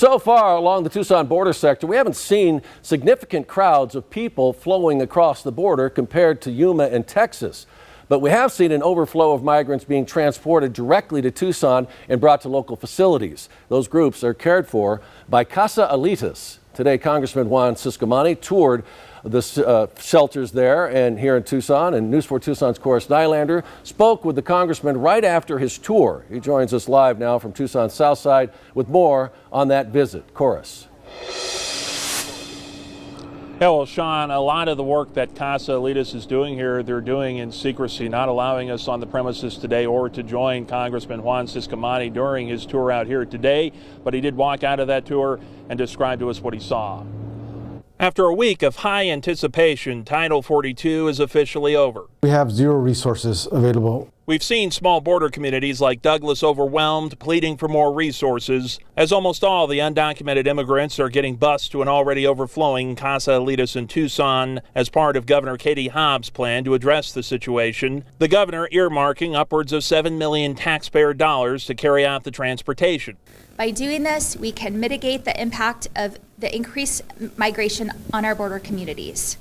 So far along the Tucson border sector, we haven't seen significant crowds of people flowing across the border compared to Yuma and Texas. But we have seen an overflow of migrants being transported directly to Tucson and brought to local facilities. Those groups are cared for by Casa Alitas. Today, Congressman Juan Ciscomani toured the shelters there and here in Tucson, and News 4 Tucson's Chorus Nylander spoke with the congressman right after his tour. He joins us live now from Tucson's south side with more on that visit. Chorus. Yeah, well, Sean, a lot of the work that Casa Alitas is doing here, they're doing in secrecy, not allowing us on the premises today or to join Congressman Juan Ciscomani during his tour out here today. But he did walk out of that tour and describe to us what he saw. After a week of high anticipation, Title 42 is officially over. We have zero resources available. We've seen small border communities like Douglas overwhelmed, pleading for more resources, as almost all the undocumented immigrants are getting bused to an already overflowing Casa Alitas in Tucson as part of Governor Katie Hobbs' plan to address the situation. The governor earmarking upwards of $7 million taxpayer dollars to carry out the transportation. By doing this, we can mitigate the impact of the increased migration on our border communities.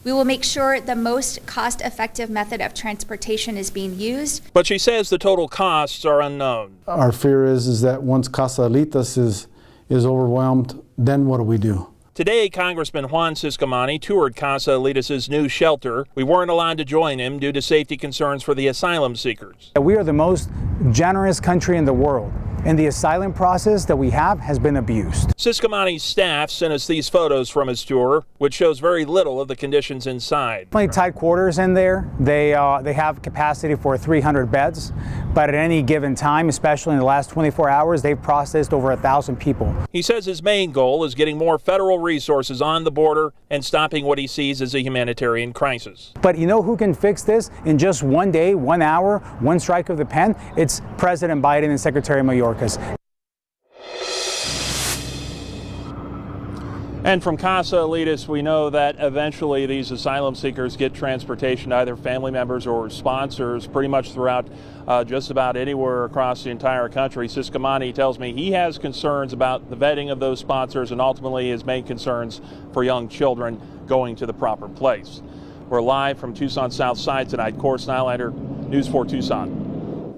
We will make sure the most cost-effective method of transportation is being used. But she says the total costs are unknown. Our fear is that once Casa Alitas is overwhelmed, then what do we do? Today, Congressman Juan Ciscomani toured Casa Alitas' new shelter. We weren't allowed to join him due to safety concerns for the asylum seekers. We are the most generous country in the world, and the asylum process that we have has been abused. Ciscomani's staff sent us these photos from his tour, which shows very little of the conditions inside. Plenty tight quarters in there. They have capacity for 300 beds, but at any given time, especially in the last 24 hours, they've processed over 1,000 people. He says his main goal is getting more federal resources on the border and stopping what he sees as a humanitarian crisis. But you know who can fix this in just one day, 1 hour, one strike of the pen? It's President Biden and Secretary Mayorkas. And from Casa Alitas, we know that eventually these asylum seekers get transportation to either family members or sponsors pretty much throughout just about anywhere across the entire country. Ciscomani tells me he has concerns about the vetting of those sponsors and ultimately his main concerns for young children going to the proper place. We're live from Tucson South Side tonight. Chorus Nylander, News 4 Tucson.